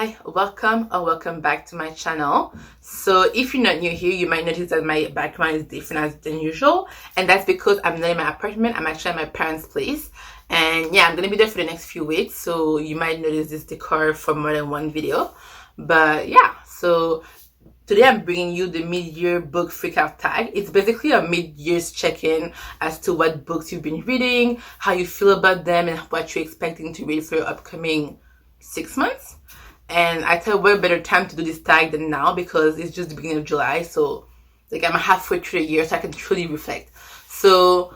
Hi, welcome or welcome back to my channel. So if you're not new here, you might notice that my background is different than usual, and that's because I'm not in my apartment. I'm actually at my parents' place, and yeah, I'm gonna be there for the next few weeks, so you might notice this decor for more than one video. But yeah, so today I'm bringing you the mid-year book freakout tag. It's basically a mid-year's check-in as to what books you've been reading, how you feel about them, and what you're expecting to read for your upcoming 6 months. And I thought what better time to do this tag than now, because it's just the beginning of July, so like I'm halfway through the year, so I can truly reflect. So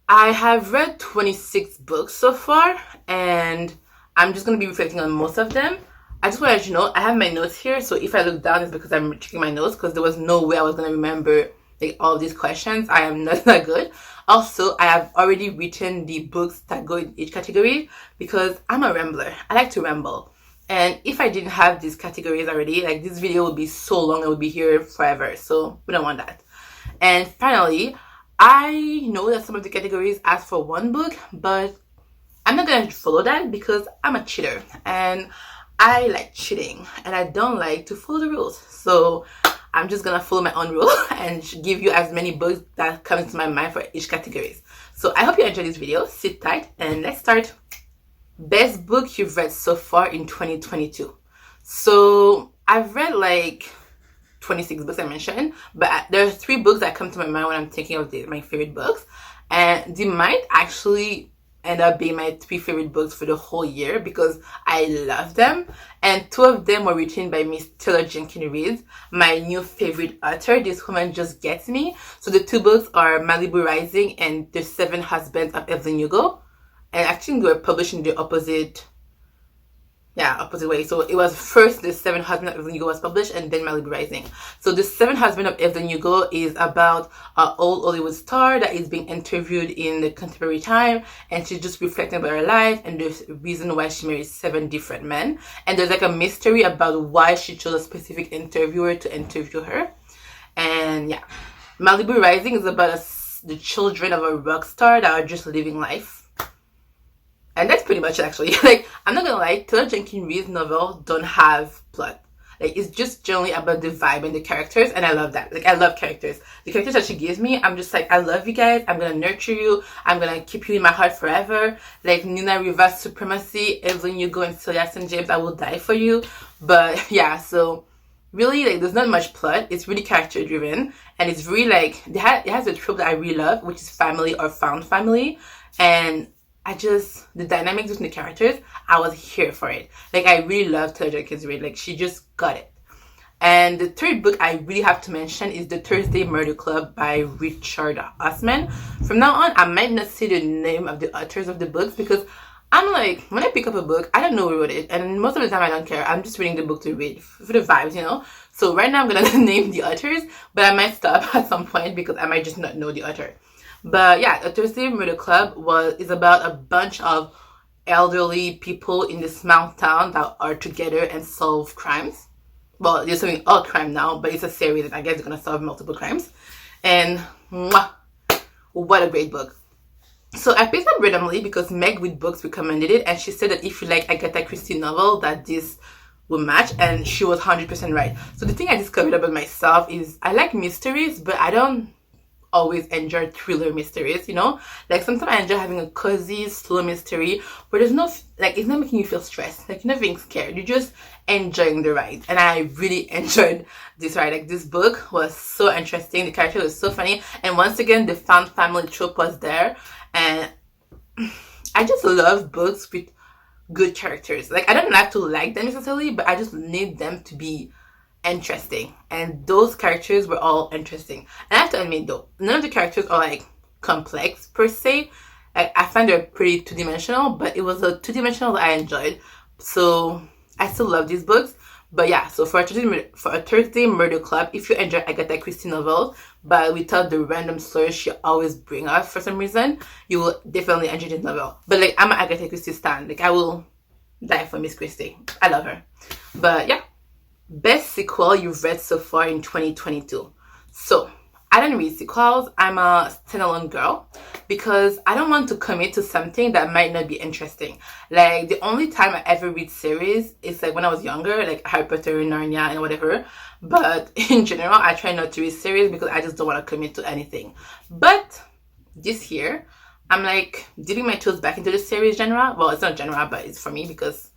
I have read 26 books so far, and I'm just going to be reflecting on most of them. I just want to let you know, I have my notes here, so if I look down, it's because I'm checking my notes, because there was no way I was going to remember like all of these questions. I am not that good. Also, I have already written the books that go in each category, because I'm a rambler. I like to ramble. And if I didn't have these categories already, like this video would be so long, it would be here forever. So we don't want that. And finally, I know that some of the categories ask for one book, but I'm not going to follow that because I'm a cheater. And I like cheating, and I don't like to follow the rules. So I'm just going to follow my own rule and give you as many books that come into my mind for each category. So I hope you enjoyed this video. Sit tight and let's start. Best book you've read so far in 2022. So I've read like 26 books I mentioned, but there are 3 books that come to my mind when I'm thinking of my favorite books, and they might actually end up being my 3 favorite books for the whole year because I love them. And 2 of them were written by Miss Taylor Jenkins Reid, my new favorite author. This woman just gets me. So the 2 books are Malibu Rising and The 7 Husbands of Evelyn Hugo. And I think they were published in the opposite way. So it was first The 7 Husbands of Evelyn Hugo was published, and then Malibu Rising. So The 7 Husbands of Evelyn Hugo is about an old Hollywood star that is being interviewed in the contemporary time, and she's just reflecting about her life and the reason why she married 7 different men. And there's like a mystery about why she chose a specific interviewer to interview her. And yeah, Malibu Rising is about the children of a rock star that are just living life. And that's pretty much it, actually. Like, I'm not gonna lie, Taylor Jenkins Reid's novel don't have plot. Like, it's just generally about the vibe and the characters, and I love that. Like, I love characters. The characters that she gives me, I'm just like, I love you guys. I'm gonna nurture you. I'm gonna keep you in my heart forever. Like, Nina Rivers' Supremacy, Evelyn Hugo, and Celia St. James, I will die for you. But yeah, so really, like, there's not much plot. It's really character driven, and it's really like it has a trope that I really love, which is family or found family. And the dynamics between the characters, I was here for it. Like, I really love Taylor Jenkins Reid. Like, she just got it. And the 3rd book I really have to mention is The Thursday Murder Club by Richard Osman. From now on, I might not say the name of the authors of the books, because I'm like, when I pick up a book, I don't know who wrote it, and most of the time I don't care. I'm just reading the book to read for the vibes, you know. So right now I'm gonna name the authors, but I might stop at some point because I might just not know the author. But yeah, The Thursday Murder Club is about a bunch of elderly people in this small town that are together and solve crimes. Well, they're solving all crime now, but it's a series that I guess they're gonna solve multiple crimes. And what a great book. So I picked up randomly because Meg with Books recommended it, and she said that if you like Agatha Christie novel, that this will match, and she was 100% right. So the thing I discovered about myself is I like mysteries, but I don't always enjoy thriller mysteries, you know. Like, sometimes I enjoy having a cozy, slow mystery where there's no, like, it's not making you feel stressed. Like, you're not being scared. You're just enjoying the ride. And I really enjoyed this ride. Like, this book was so interesting. The character was so funny. And once again, the found family trope was there. And I just love books with good characters. Like, I don't have to like them necessarily, but I just need them to be interesting, and those characters were all interesting. And I have to admit though, none of the characters are like complex per se. Like, I find they're pretty 2-dimensional, but it was a 2-dimensional that I enjoyed, so I still love these books. But yeah, so for a Thursday Murder Club, if you enjoy Agatha Christie novels but without the random slurs she always bring up for some reason, you will definitely enjoy this novel. But like, I'm an Agatha Christie stan. Like, I will die for Miss Christie. I love her. But yeah, best sequel you've read so far in 2022. So I don't read sequels. I'm a standalone girl because I don't want to commit to something that might not be interesting. Like, the only time I ever read series is like when I was younger, like Harry Potter, Narnia, and whatever. But in general, I try not to read series because I just don't want to commit to anything. But this year, I'm like dipping my toes back into the series genre. Well, it's not genre, but it's for me because,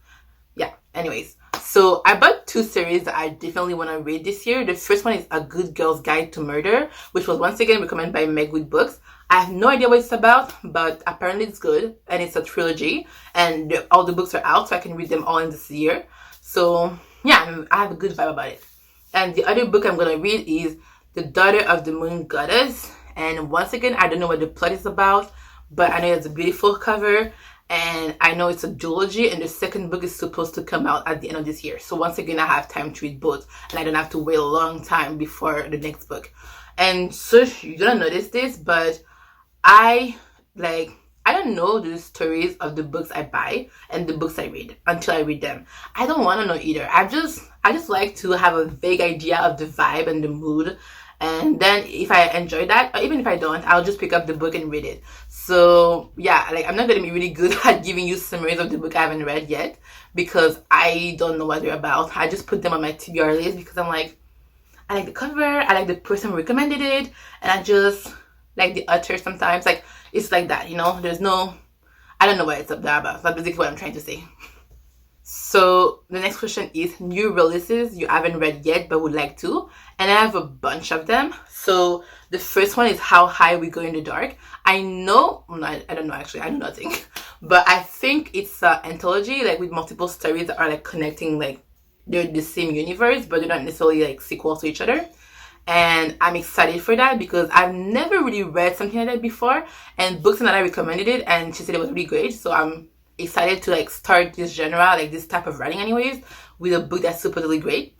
yeah. Anyways, so I bought 2 series that I definitely want to read this year. The first one is A Good Girl's Guide to Murder, which was once again recommended by Meg with Books. I have no idea what it's about, but apparently it's good, and it's a trilogy, and all the books are out, so I can read them all in this year. So yeah, I have a good vibe about it. And the other book I'm going to read is The Daughter of the Moon Goddess. And once again, I don't know what the plot is about, but I know it's a beautiful cover. And I know it's a duology, and the second book is supposed to come out at the end of this year. So once again, I have time to read both, and I don't have to wait a long time before the next book. And so you're gonna notice this, but I don't know the stories of the books I buy and the books I read until I read them. I don't want to know either. I just like to have a vague idea of the vibe and the mood. And then if I enjoy that, or even if I don't, I'll just pick up the book and read it. So yeah, like, I'm not going to be really good at giving you summaries of the book I haven't read yet because I don't know what they're about. I just put them on my TBR list because I'm like, I like the cover, I like the person who recommended it, and I just like the author sometimes. Like, it's like that, you know? I don't know what it's up there about. That's basically what I'm trying to say. So the next question is new releases you haven't read yet but would like to, and I have a bunch of them. So the first one is How High We Go in the Dark. I don't know actually, I know nothing, but I think it's an anthology, like with multiple stories that are like connecting, like they're the same universe but they're not necessarily like sequels to each other. And I'm excited for that because I've never really read something like that before, and Books and I recommended it and she said it was really great. So I'm excited to like start this genre, like this type of writing anyways, with a book that's supposedly great.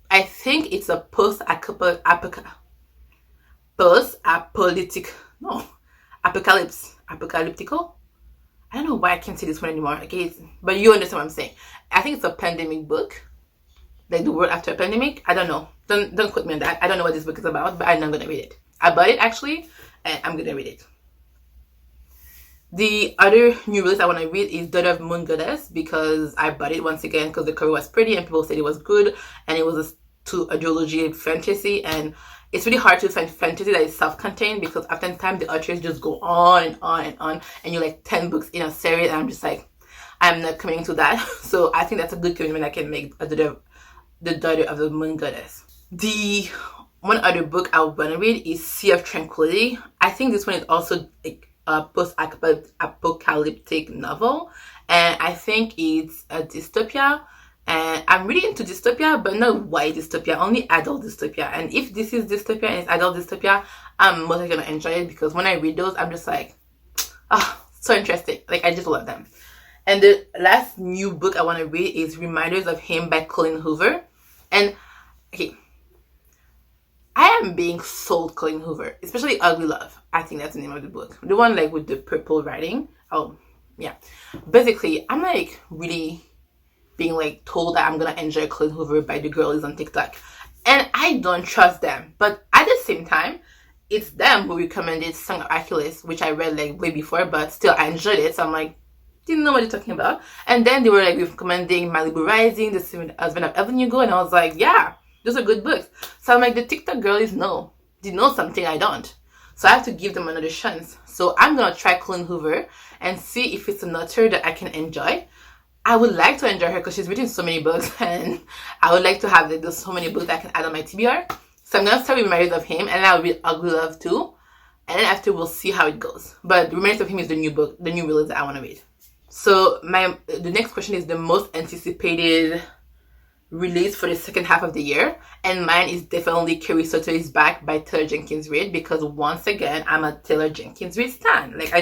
I think it's a apocalyptical. I don't know why I can't say this one anymore. Okay, but you understand what I'm saying. I think it's a pandemic book, like the world after a pandemic. I don't know. Don't quote me on that. I don't know what this book is about, but I'm not gonna read it. I bought it actually, and I'm gonna read it. The other new release I want to read is Daughter of Moon Goddess because I bought it once again because the cover was pretty and people said it was good, and it was a duology fantasy, and it's really hard to find fantasy that is self-contained because oftentimes the authors just go on and on and on, and you're like 10 books in a series, and I'm just like, I'm not committing to that. So I think that's a good commitment I can make, the Daughter of the Moon Goddess. The one other book I want to read is Sea of Tranquility. I think this one is also like a post-apocalyptic novel, and I think it's a dystopia, and I'm really into dystopia, but not white dystopia, only adult dystopia. And if this is dystopia and it's adult dystopia, I'm mostly gonna enjoy it because when I read those, I'm just like, so interesting. Like, I just love them. And the last new book I want to read is Reminders of Him by Colleen Hoover. And okay, I am being sold Colleen Hoover, especially Ugly Love. I think that's the name of the book. The one like with the purple writing. Oh, yeah. Basically, I'm like really being like told that I'm gonna enjoy Colleen Hoover by the girlies on TikTok. And I don't trust them. But at the same time, it's them who recommended Song of Achilles, which I read like way before, but still I enjoyed it. So I'm like, didn't know what you're talking about. And then they were like recommending Malibu Rising, The Seventh Husband of Evelyn Hugo, and I was like, yeah, those are good books. So I'm like, the TikTok girlies they know something I don't. So I have to give them another chance. So I'm gonna try Colleen Hoover and see if it's an author that I can enjoy. I would like to enjoy her because she's written so many books, and I would like to have like those so many books that I can add on my TBR. So I'm gonna start with Reminders of Him, and then I'll read Ugly Love too. And then after we'll see how it goes. But Reminders of Him is the new book, the new release that I want to read. So the next question is the most anticipated release for the second half of the year, and mine is definitely Carrie Soto is Back by Taylor Jenkins Reid, because once again I'm a Taylor Jenkins Reid stan. Like,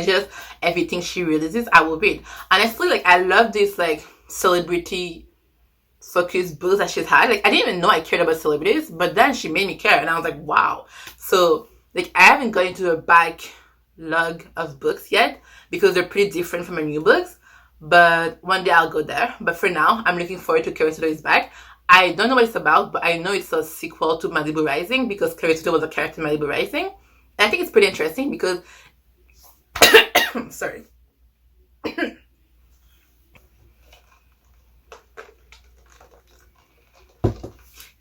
everything she releases I will read. Honestly, like, I love this like celebrity focused books that she's had. Like, I didn't even know I cared about celebrities, but then she made me care, and I was like, wow. So like, I haven't got into a backlog of books yet because they're pretty different from her new books. But one day I'll go there. But for now, I'm looking forward to Carrie Soto is Back. I don't know what it's about, but I know it's a sequel to Malibu Rising because Clarissa was a character in Malibu Rising. And I think it's pretty interesting because sorry.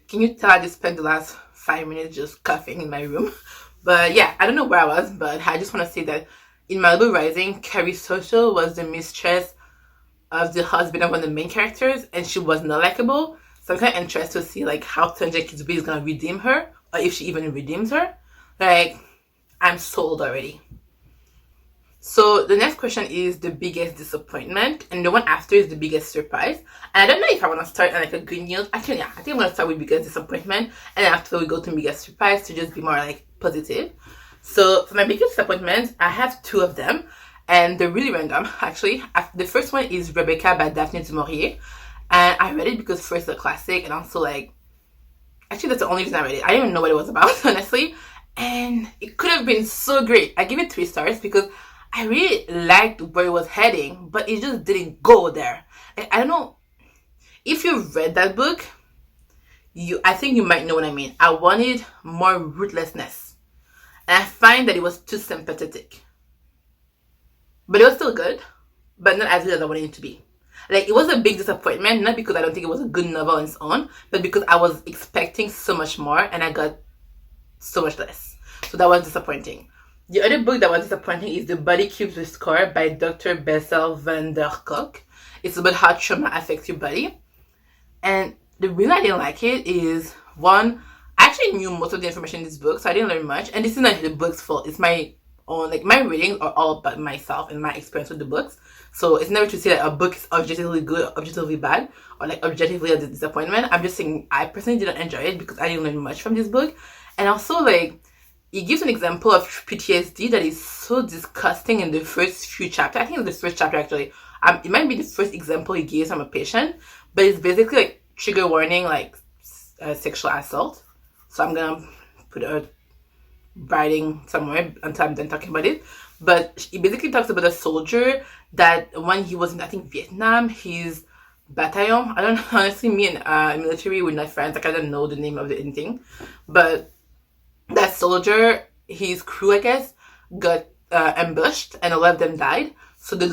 Can you tell I just spent the last 5 minutes just coughing in my room? But yeah, I don't know where I was, but I just want to say that in Malibu Rising, Carrie Social was the mistress of the husband of one of the main characters, and she was not likable. So I'm kind of interested to see like how Tanja Kidsby is gonna redeem her, or if she even redeems her. Like, I'm sold already. So the next question is the biggest disappointment, and the one after is the biggest surprise. And I don't know if I want to start on like a good news. Actually, yeah, I think I'm gonna start with biggest disappointment, and then after we go to biggest surprise to just be more like positive. So for my biggest disappointment, I have two of them, and they're really random actually. The first one is Rebecca by Daphne du Maurier, and I read it because first it's a classic, and also like actually that's the only reason I read it. I didn't even know what it was about honestly, and it could have been so great. I give it 3 stars because I really liked where it was heading, but it just didn't go there. I don't know if you've read that book. I think you might know what I mean. I wanted more ruthlessness, and I find that it was too sympathetic. But it was still good, but not as good as I wanted it to be. Like, it was a big disappointment, not because I don't think it was a good novel on its own, but because I was expecting so much more and I got so much less. So that was disappointing. The other book that was disappointing is The Body Keeps the Score by Dr. Bessel van der Kolk. It's about how trauma affects your body. And the reason I didn't like it is, one, I actually knew most of the information in this book, so I didn't learn much. And this is not the book's fault. It's my own, like, my readings are all about myself and my experience with the books. So it's never to say that a book is objectively good or objectively bad, or like objectively a disappointment. I'm just saying I personally didn't enjoy it because I didn't learn much from this book. And also, like, it gives an example of PTSD that is so disgusting in the first few chapters. I think it's the first chapter actually. It might be the first example he gives from a patient, but it's basically like trigger warning, like sexual assault. So I'm gonna put a writing somewhere until I'm done talking about it. But he basically talks about a soldier that when he was in, I think, Vietnam, his battalion, I don't know, honestly, me and military, we're not friends, like I don't know the name of anything, but that soldier, his crew, I guess, got ambushed, and a lot of them died. So the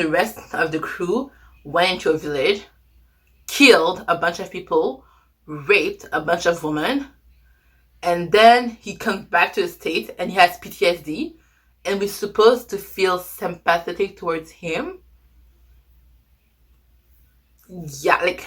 rest of the crew went into a village, killed a bunch of people, raped a bunch of women, and then he comes back to the States and he has PTSD, and we're supposed to feel sympathetic towards him. Yeah, like,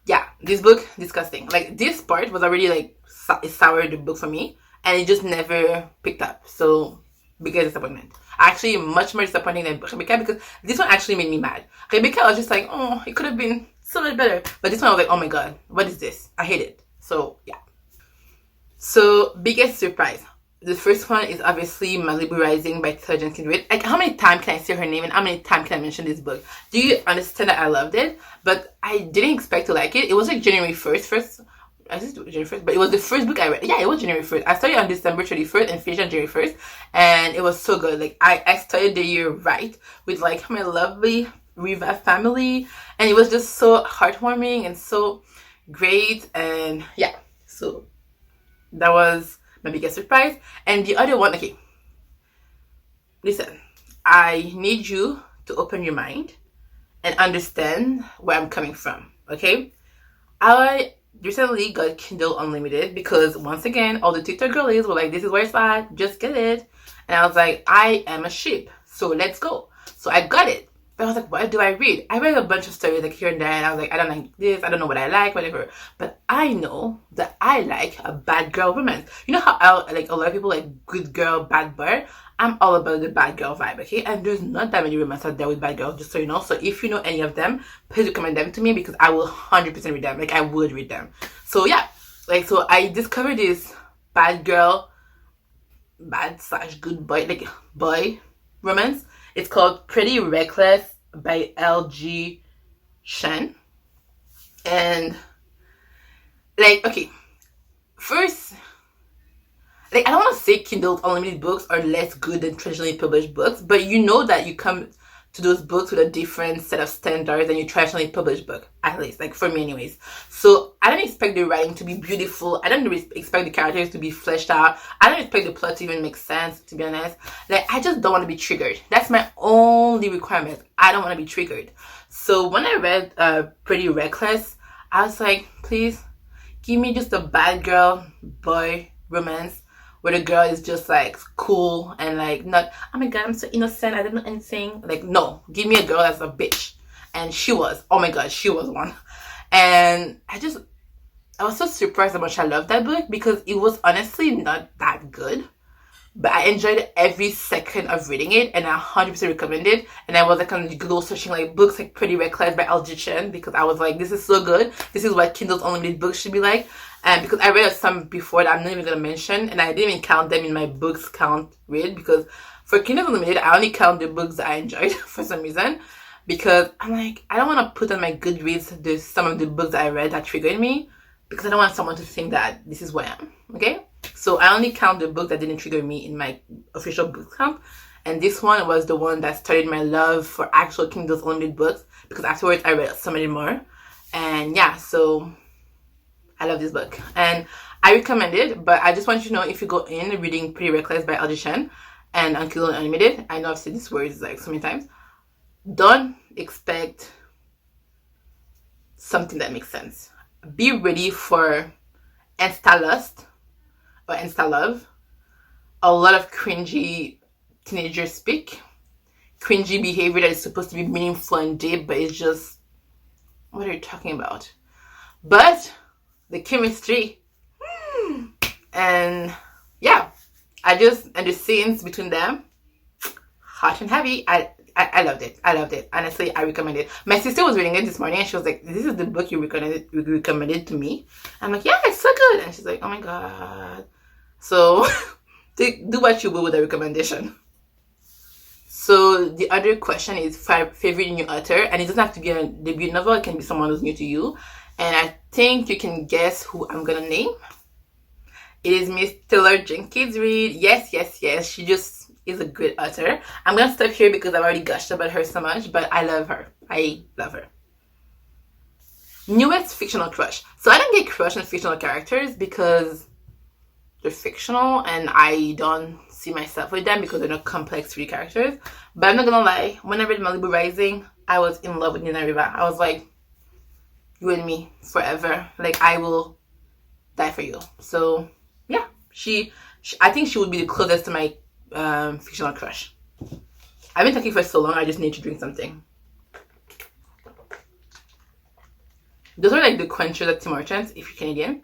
yeah, this book, disgusting. Like, this part was already like it soured the book for me, and it just never picked up. So, biggest disappointment. Actually, much more disappointing than Rebecca, because this one actually made me mad. Rebecca, I was just like, oh, it could have been so much better. But this one, I was like, oh my god, what is this? I hate it. So, yeah. So, biggest surprise. The first one is obviously Malibu Rising by Sergeant Kindred. Like, how many times can I say her name and how many times can I mention this book? Do you understand that I loved it? But I didn't expect to like it. It was like January 1st. I just January 1st, but it was the first book I read. Yeah, it was January 1st. I started on December 31st and finished on January 1st. And it was so good. Like, I started the year right with like my lovely Riva family. And it was just so heartwarming and so great. And yeah, so that was my biggest surprise. And the other one, okay, listen, I need you to open your mind and understand where I'm coming from, okay? I recently got Kindle Unlimited because, once again, all the TikTok girlies were like, this is where it's at, just get it. And I was like, I am a sheep, so let's go. So I got it. But I was like, what do I read? I read a bunch of stories like here and there, and I was like, I don't like this, I don't know what I like, whatever. But I know that I like a bad girl romance. You know how like a lot of people like good girl, bad boy? I'm all about the bad girl vibe, okay? And there's not that many romance out there with bad girls, just so you know. So if you know any of them, please recommend them to me because I will 100% read them. Like, I would read them. So yeah, like, so I discovered this bad girl, bad/good boy, like boy romance. It's called Pretty Reckless by L.G. Shen. And, like, okay, first, like, I don't want to say Kindle Unlimited books are less good than traditionally published books, but you know that you come to those books with a different set of standards than your traditionally published book, at least, like for me anyways. So I don't expect the writing to be beautiful. I don't expect the characters to be fleshed out. I don't expect the plot to even make sense, to be honest. Like, I just don't want to be triggered. That's my only requirement. I don't want to be triggered. So when I read Pretty Reckless, I was like, please give me just a bad girl boy romance where the girl is just like cool and like not, oh my god, I'm so innocent, I don't know anything. Like, no, give me a girl that's a bitch. And she was, oh my god, she was one. And I was so surprised how much I loved that book, because it was honestly not that good, but I enjoyed every second of reading it, and I 100% recommend it. And I was like on Google searching like books like Pretty Reckless by Aljichen, because I was like, this is so good. This is what Kindle's unlimited books should be like. And because I read some before that I'm not even going to mention, and I didn't even count them in my books count read, because for Kindle Unlimited, I only count the books that I enjoyed for some reason, because I'm like, I don't want to put on my Goodreads some of the books that I read that triggered me, because I don't want someone to think that this is where I am, okay? So I only count the books that didn't trigger me in my official book count, and this one was the one that started my love for actual Kindle's Unlimited books, because afterwards I read so many more, and yeah, so I love this book and I recommend it. But I just want you to know, if you go in reading Pretty Reckless by Aljichen and on Kindle Unlimited, I know I've said these words like so many times, don't expect something that makes sense. Be ready for insta lust or insta love, a lot of cringy teenager speak, cringy behavior that is supposed to be meaningful and deep, but it's just, what are you talking about? But the chemistry, and yeah, and the scenes between them, hot and heavy. I loved it. Honestly, I recommend it. My sister was reading it this morning and she was like, this is the book you recommended to me. I'm like, yeah, it's so good. And she's like, oh my god. So do what you will with the recommendation. So the other question is favorite new author, and it doesn't have to be a debut novel. It can be someone who's new to you. And I think you can guess who I'm gonna name. It is Miss Taylor Jenkins Reid. Yes. She just is a great author. I'm gonna stop here because I've already gushed about her so much, but I love her. Newest fictional crush. So I don't get crushed on fictional characters because they're fictional and I don't see myself with them because they're not complex read characters. But I'm not gonna lie, when I read Malibu Rising, I was in love with Nina Riva. I was like, you and me forever. Like, I will die for you. So yeah, I think she would be the closest to my fictional crush. I've been talking for so long, I just need to drink something. Those are like the quenchers at Tim Hortons if you're Canadian.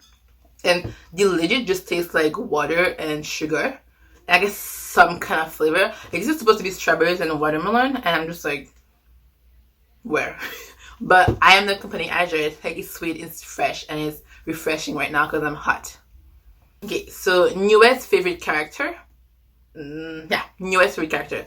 And the legit just tastes like water and sugar. And I guess some kind of flavor. Like, this is supposed to be strawberries and watermelon. And I'm just like, where? But I am the company I enjoy it. Like, it's sweet, it's fresh, and it's refreshing right now because I'm hot. Okay, so newest favorite character. Newest favorite character.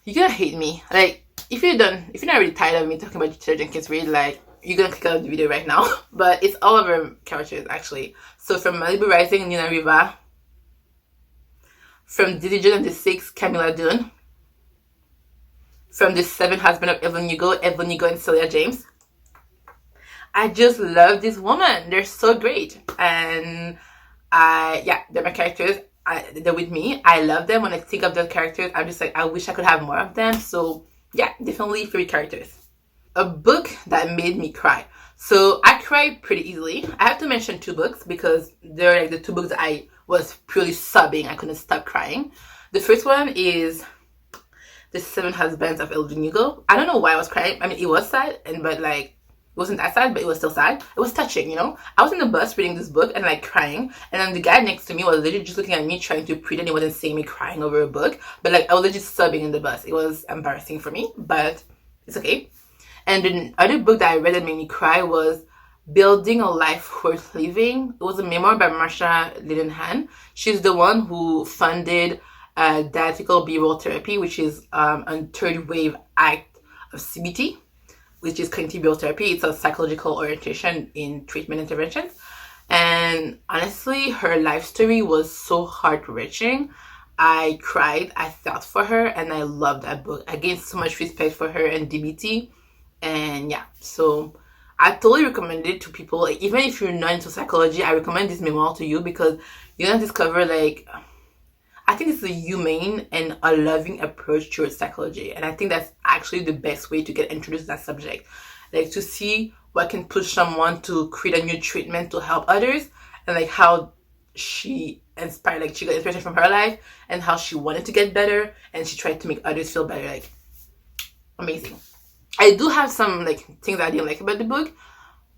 You're gonna hate me. Like, if you're not really tired of me talking about Taylor Jenkins Reid, like, you're gonna click out of the video right now. But it's all of her characters, actually. So from Malibu Rising, Nina Riva. From Diligent and the Six, Camilla Dune. From The Seventh Husband of Evelyn Hugo and Celia James. I just love this woman. They're so great. And they're my characters. They're with me. I love them. When I think of those characters, I'm just like, I wish I could have more of them. So yeah, definitely favorite characters. A book that made me cry. So I cry pretty easily. I have to mention two books because they're like the two books that I was purely sobbing. I couldn't stop crying. The first one is The Seven Husbands of Evelyn Hugo. I don't know why I was crying. I mean, it was sad, but like, it wasn't that sad, but it was still sad. It was touching, you know? I was in the bus reading this book and like crying, and then the guy next to me was literally just looking at me trying to pretend he wasn't seeing me crying over a book, but like I was just sobbing in the bus. It was embarrassing for me, but it's okay. And the other book that I read that made me cry was Building a Life Worth Living. It was a memoir by Marsha Linehan. She's the one who funded dialectical behavioral therapy, which is a third wave act of CBT, which is cognitive behavioral therapy. It's a psychological orientation in treatment interventions. And honestly, her life story was so heart-wrenching. I cried, I felt for her, and I loved that book. I gained so much respect for her and DBT. And yeah, so I totally recommend it to people. Like, even if you're not into psychology, I recommend this memoir to you because you're gonna discover, like, I think it's a humane and a loving approach towards psychology. And I think that's actually the best way to get introduced to that subject. Like, to see what can push someone to create a new treatment to help others, and like how she inspired, like she got inspiration from her life and how she wanted to get better and she tried to make others feel better. Like, amazing. I do have some like things I didn't like about the book,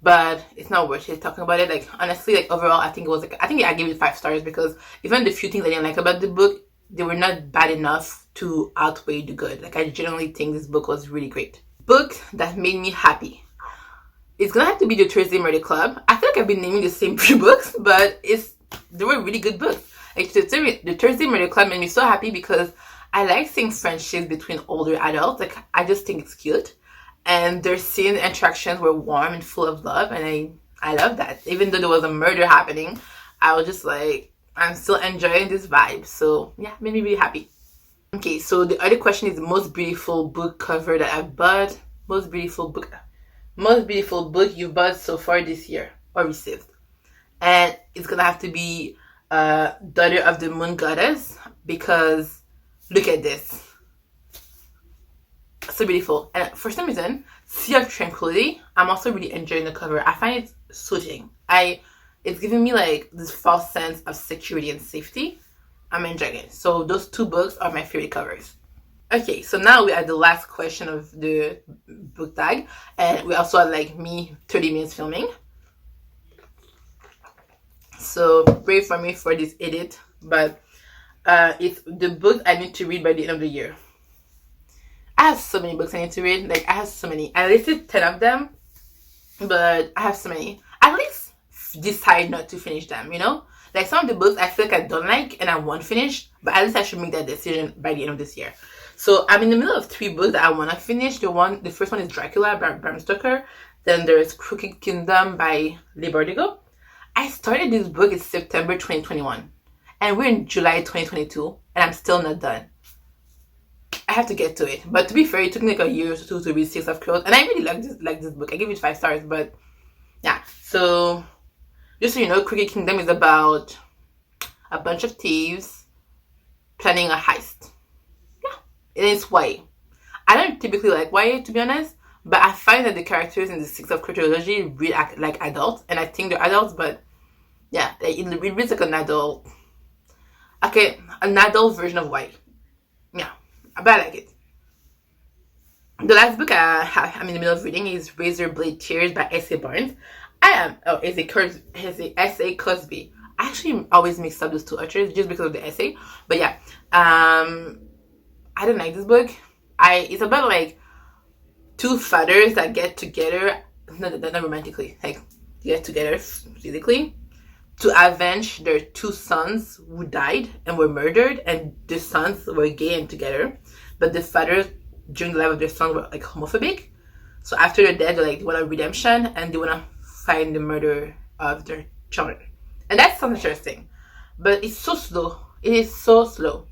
but it's not worth it talking about it. Like, honestly, like overall, I think it was like, I think I gave it 5 stars because even the few things I didn't like about the book, they were not bad enough to outweigh the good. Like, I generally think this book was really great. Book that made me happy. It's gonna have to be the Thursday Murder Club. I feel like I've been naming the same 3 books, but they were really good books. Like, the Thursday Murder Club made me so happy because I like seeing friendships between older adults. Like, I just think it's cute. And their scene interactions were warm and full of love, and I love that. Even though there was a murder happening, I was just like, I'm still enjoying this vibe. So yeah, made me really happy. Okay, so the other question is the most beautiful book cover that I've bought. Most beautiful book you've bought so far this year or received. And it's gonna have to be Daughter of the Moon Goddess, because look at this. So beautiful. And for some reason, Sea of Tranquility, I'm also really enjoying the cover. I find it soothing. It's giving me like this false sense of security and safety. I'm enjoying it. So those 2 books are my favorite covers. Okay, so now we are at the last question of the book tag, and we also had like me 30 minutes filming. So pray for me for this edit, but it's the book I need to read by the end of the year. I have so many books I need to read. Like, I have so many. I listed 10 of them, but I have so many. At least decide not to finish them, you know? Like, some of the books I feel like I don't like and I won't finish, but at least I should make that decision by the end of this year. So I'm in the middle of 3 books that I want to finish. The first one is Dracula by Bram Stoker. Then there's Crooked Kingdom by Leigh Bardugo. I started this book in September 2021, and we're in July 2022, and I'm still not done. I have to get to it. But to be fair, it took me like a year or 2 to read 6 of Crows, and I really like this book. I give it 5 stars, but yeah. So just so you know, Crooked Kingdom is about a bunch of thieves planning a heist. Yeah, and it's YA. I don't typically like YA, to be honest, but I find that the characters in the 6 of Crows trilogy really act like adults, and I think they're adults, but yeah, it reads like an adult, an adult version of YA. Yeah, but I like it. The last book I'm in the middle of reading is Razorblade Tears by S.A. Barnes. S.A. Cosby. I actually always mix up those 2 authors just because of the essay. But yeah, I don't like this book. It's about like 2 fathers that get together, not romantically, like get together physically to avenge their 2 sons who died and were murdered, and the sons were gay and together, but the fathers during the life of their son were like homophobic. So after they're dead, they want a redemption and they want to find the murderer of their children. And that sounds interesting, but it's so slow. It is so slow.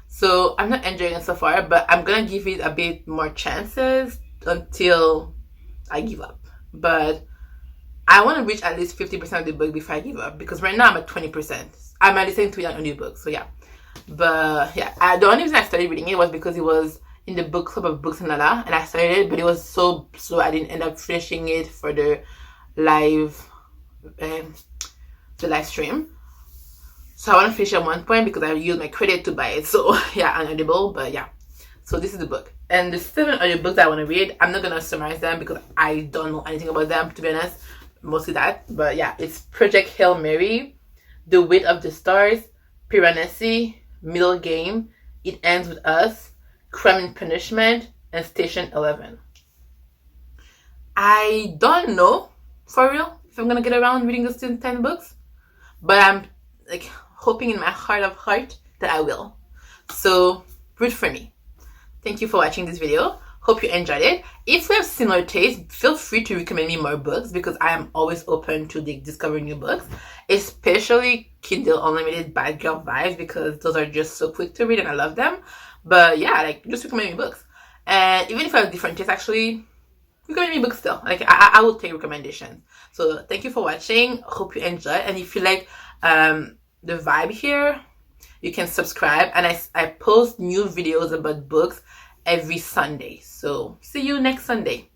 So I'm not enjoying it so far, but I'm gonna give it a bit more chances until I give up. But I want to reach at least 50% of the book before I give up, because right now I'm at 20%. I'm listening to it on audiobook, so yeah. But yeah, the only reason I started reading it was because it was in the book club of Books and Lala, and I started it, but it was so slow I didn't end up finishing it for the live stream. So I want to finish at one point because I used my credit to buy it. So yeah, on Audible, but yeah. So this is the book. And the 7 other books that I want to read, I'm not going to summarize them because I don't know anything about them, to be honest. Mostly that. But yeah, it's Project Hail Mary, The Weight of the Stars, Piranesi, Middle Game, It Ends With Us, Crime and Punishment, and Station 11. I don't know, for real, if I'm going to get around reading those 10 books. But I'm like hoping in my heart of heart that I will. So root for me. Thank you for watching this video. Hope you enjoyed it. If we have similar tastes, feel free to recommend me more books because I am always open to discovering new books, especially Kindle Unlimited Bad Girl vibes because those are just so quick to read and I love them. But yeah, like just recommend me books. And even if I have different tastes, actually, recommend me books still. Like I will take recommendations. So thank you for watching. Hope you enjoyed. And if you like the vibe here, you can subscribe. And I post new videos about books every Sunday. So see you next Sunday.